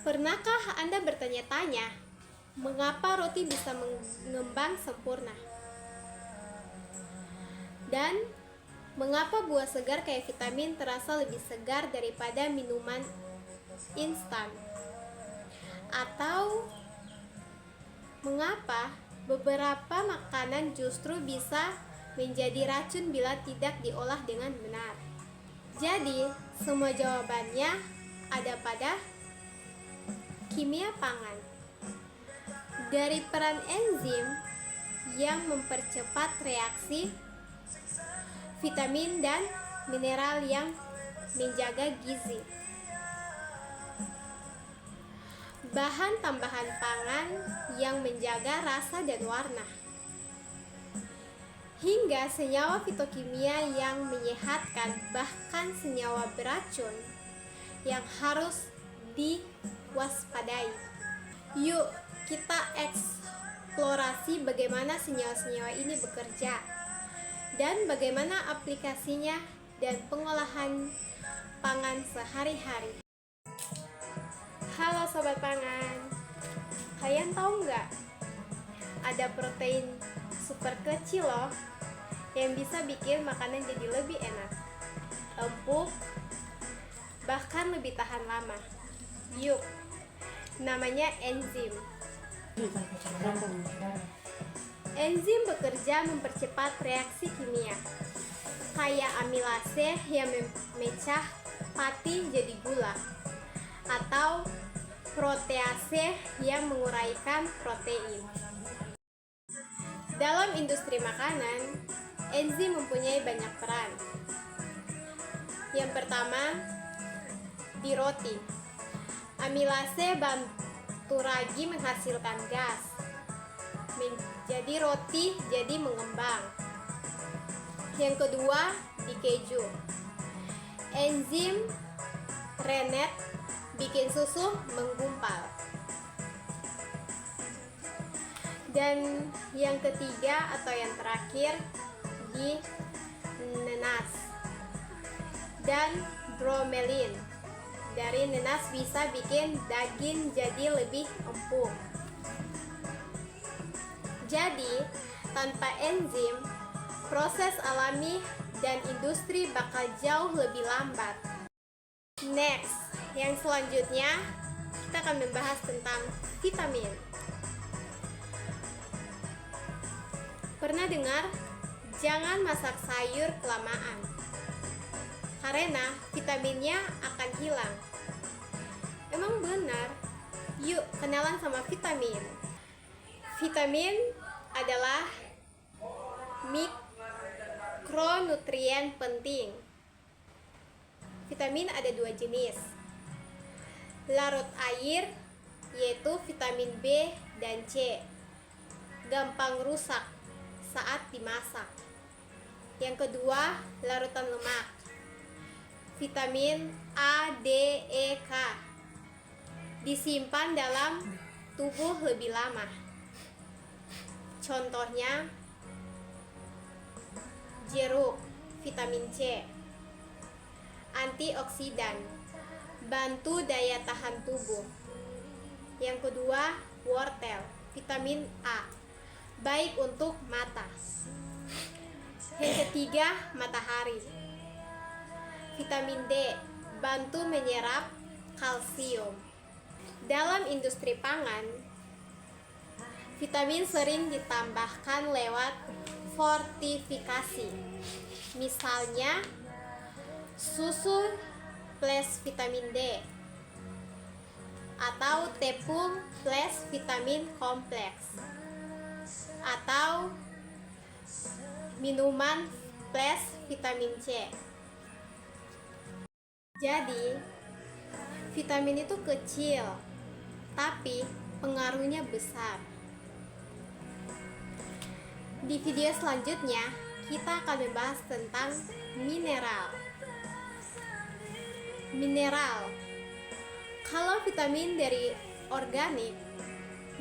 Pernahkah Anda bertanya-tanya, mengapa roti bisa mengembang sempurna? Dan mengapa buah segar kayak vitamin terasa lebih segar daripada minuman instan? Atau mengapa beberapa makanan justru bisa menjadi racun bila tidak diolah dengan benar? Jadi, semua jawabannya ada pada kimia pangan. Dari peran enzim yang mempercepat reaksi, vitamin dan mineral yang menjaga gizi, bahan tambahan pangan yang menjaga rasa dan warna, hingga senyawa fitokimia yang menyehatkan, bahkan senyawa beracun yang harus diwaspadai. Yuk kita eksplorasi bagaimana senyawa-senyawa ini bekerja dan bagaimana aplikasinya dan pengolahan pangan sehari-hari. Halo Sobat Pangan, kalian tahu nggak? Ada protein super kecil loh yang bisa bikin makanan jadi lebih enak, empuk, bahkan lebih tahan lama. Yuk, namanya enzim. Enzim bekerja mempercepat reaksi kimia, kayak amilase yang memecah pati jadi gula, atau protease yang menguraikan protein. Dalam industri makanan, enzim mempunyai banyak peran. Yang pertama, di roti, amilase bantu ragi menghasilkan gas, menjadi roti jadi mengembang. Yang kedua, di keju, enzim rennet bikin susu menggumpal. Dan yang ketiga atau yang terakhir, di nenas dan bromelin. Dari nenas bisa bikin daging jadi lebih empuk. Jadi, tanpa enzim, proses alami dan industri bakal jauh lebih lambat. Next, yang selanjutnya kita akan membahas tentang vitamin. Pernah dengar? Jangan masak sayur kelamaan, karena vitaminnya akan hilang. Emang benar? Yuk kenalan sama vitamin. Vitamin adalah mikronutrien penting. Vitamin ada dua jenis, larut air, yaitu vitamin B dan C, gampang rusak saat dimasak. Yang kedua, larutan lemak, vitamin A, D, E, K, disimpan dalam tubuh lebih lama. Contohnya, jeruk, vitamin C, antioksidan, bantu daya tahan tubuh. Yang kedua, wortel, vitamin A, baik untuk mata. Yang ketiga, matahari, vitamin D, bantu menyerap kalsium. Dalam industri pangan, vitamin sering ditambahkan lewat fortifikasi. Misalnya, susu plus vitamin D, atau tepung plus vitamin kompleks, atau minuman plus vitamin C. Jadi, vitamin itu kecil, tapi pengaruhnya besar. Di video selanjutnya, kita akan membahas tentang mineral. Mineral. Kalau vitamin dari organik,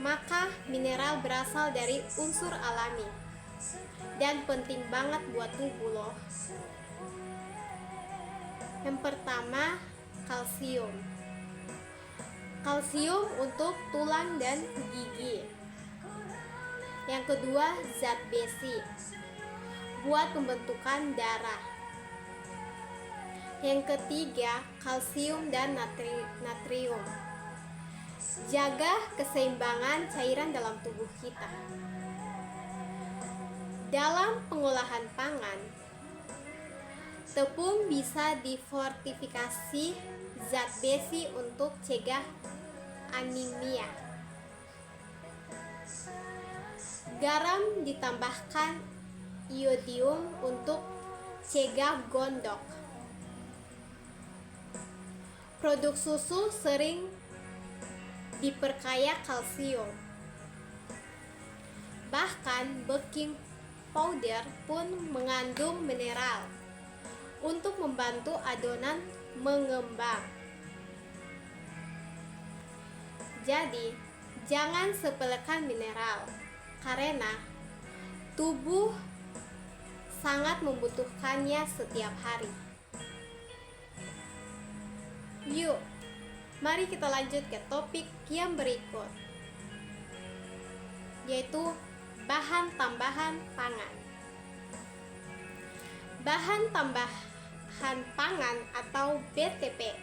maka mineral berasal dari unsur alami dan penting banget buat tubuh loh. Yang pertama, kalsium. kalsium untuk tulang dan gigi. Yang kedua, zat besi buat pembentukan darah. Yang ketiga, kalsium dan natrium. Jaga keseimbangan cairan dalam tubuh kita. Dalam pengolahan pangan, tepung bisa difortifikasi zat besi untuk cegah anemia. Garam ditambahkan iodium untuk cegah gondok. Produk susu sering diperkaya kalsium. Bahkan baking powder pun mengandung mineral untuk membantu adonan mengembang. Jadi, jangan sepelekan mineral karena tubuh sangat membutuhkannya setiap hari. Yuk, mari kita lanjut ke topik yang berikut, yaitu bahan tambahan pangan. Bahan tambahan pangan atau BTP.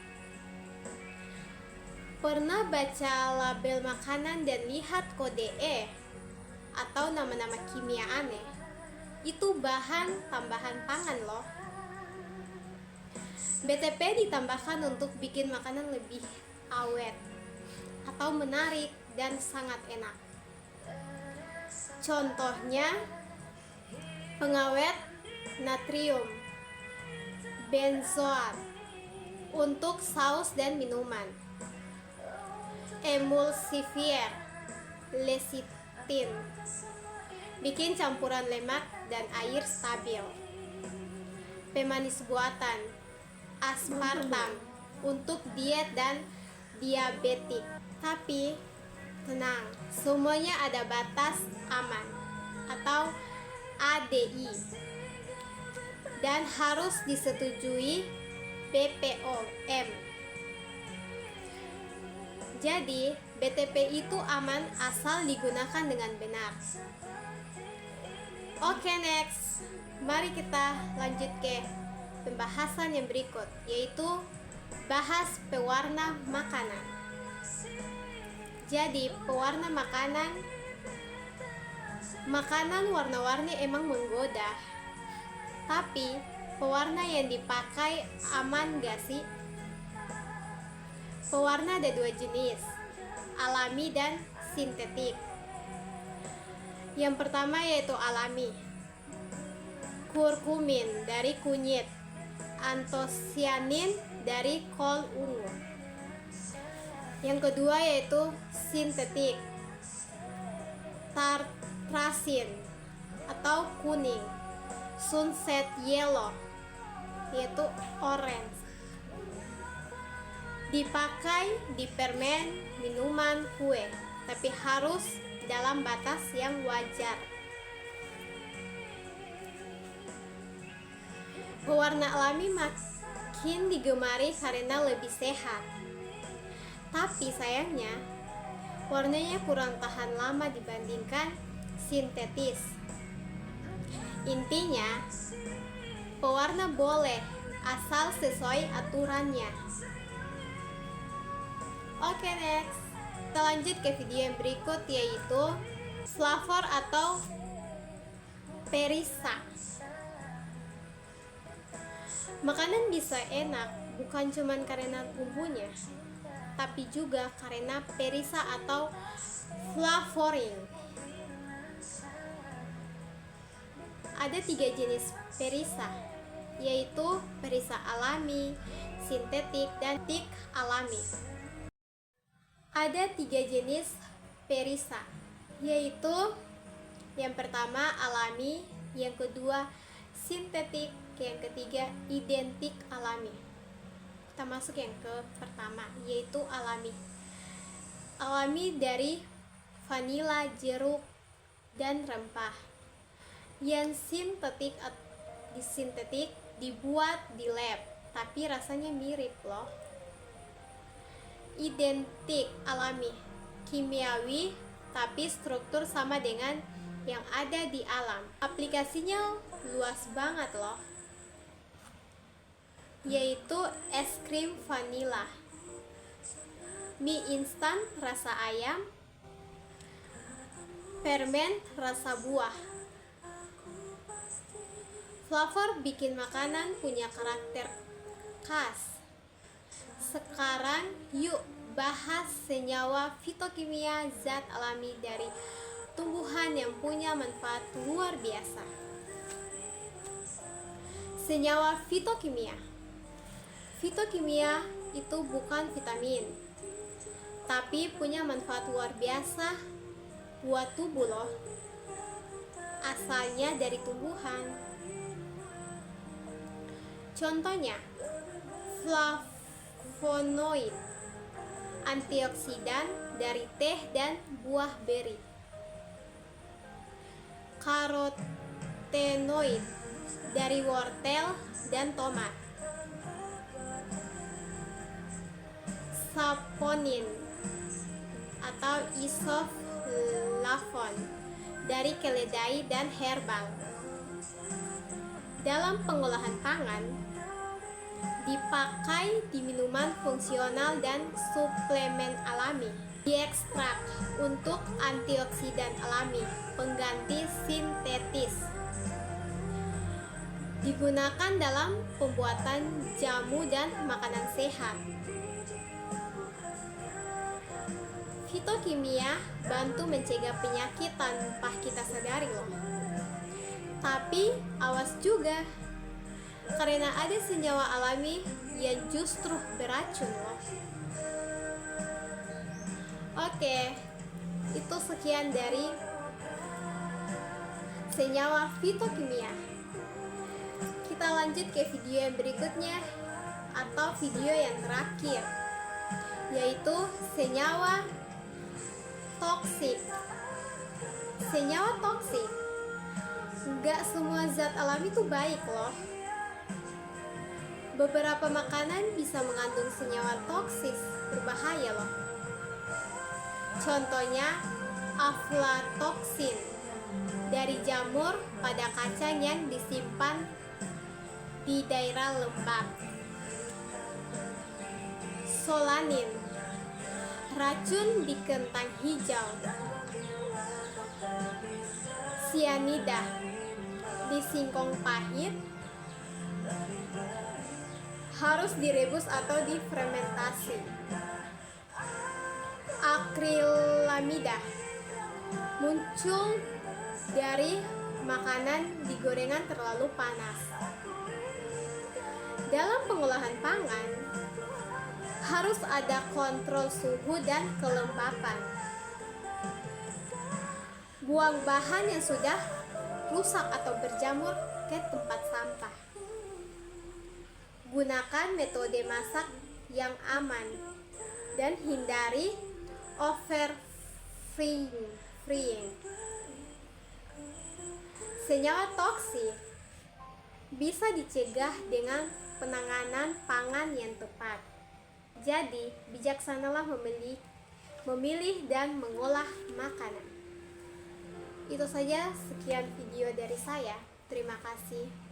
Pernah baca label makanan dan lihat kode E atau nama-nama kimia aneh? Itu bahan tambahan pangan loh. BTP ditambahkan untuk bikin makanan lebih awet atau menarik dan sangat enak. Contohnya, pengawet natrium benzoat untuk saus dan minuman, emulsifier lecithin bikin campuran lemak dan air stabil, pemanis buatan aspartam untuk diet dan diabetik. Tapi tenang, semuanya ada batas aman atau ADI dan harus disetujui BPOM. Jadi, BTP itu aman asal digunakan dengan benar. Oke, next. Mari kita lanjut ke pembahasan yang berikut, yaitu bahas pewarna makanan. Jadi, pewarna makanan warna-warni emang menggoda. Tapi, pewarna yang dipakai aman gak sih? Pewarna ada dua jenis, alami dan sintetik. Yang pertama yaitu alami. Kurkumin dari kunyit, antosianin dari kol ungu. Yang kedua yaitu sintetik, tartrazin atau kuning, sunset yellow yaitu orange. Dipakai di permen, minuman, kue, tapi harus dalam batas yang wajar. Pewarna alami makin digemari karena lebih sehat. Tapi sayangnya, warnanya kurang tahan lama dibandingkan sintetis. Intinya, pewarna boleh asal sesuai aturannya. Oke, next. Kita lanjut ke video yang berikut, yaitu flavor atau perisa. Makanan bisa enak bukan cuma karena bumbunya, tapi juga karena perisa atau flavoring. Ada 3 jenis perisa, yaitu perisa alami, sintetik, dan tik alami. Ada 3 jenis perisa, yaitu yang pertama alami, yang kedua sintetik, yang ketiga identik alami. Kita masuk yang ke pertama, yaitu alami. Alami dari vanila, jeruk, dan rempah. Yang sintetik dibuat di lab, tapi rasanya mirip loh. identik alami, kimiawi, tapi struktur sama dengan yang ada di alam. Aplikasinya luas banget loh, yaitu es krim vanila, mie instan rasa ayam, permen rasa buah. Flavor bikin makanan punya karakter khas. Sekarang yuk bahas senyawa fitokimia, zat alami dari tumbuhan yang punya manfaat luar biasa. Senyawa fitokimia. Fitokimia itu bukan vitamin, tapi punya manfaat luar biasa buat tubuh loh. Asalnya dari tumbuhan. Contohnya, flavonoid, antioksidan dari teh dan buah beri. Karotenoid dari wortel dan tomat. Saponin atau isoflavon dari keledai dan herbal. Dalam pengolahan pangan, dipakai di minuman fungsional dan suplemen alami. Diekstrak untuk antioksidan alami, pengganti sintetis. Digunakan dalam pembuatan jamu dan makanan sehat. Fitokimia bantu mencegah penyakit tanpa kita sadari loh. Tapi awas juga, karena ada senyawa alami yang justru beracun loh. Oke, itu sekian dari senyawa fitokimia. Kita lanjut ke video yang berikutnya atau video yang terakhir, yaitu senyawa toksik. Senyawa toksik, nggak semua zat alami itu baik loh. Beberapa makanan bisa mengandung senyawa toksis berbahaya loh. Contohnya aflatoksin dari jamur pada kacang yang disimpan di daerah lembab. Solanin, racun di kentang hijau. Sianida di singkong pahit, harus direbus atau difermentasi. Akrilamida muncul dari makanan digorengan terlalu panas. Dalam pengolahan pangan, harus ada kontrol suhu dan kelembapan. Buang bahan yang sudah rusak atau berjamur ke tempat sampah. Gunakan metode masak yang aman dan hindari overfrying. Senyawa toksik bisa dicegah dengan penanganan pangan yang tepat. Jadi, bijaksanalah memilih dan mengolah makanan. Itu saja, sekian video dari saya. Terima kasih.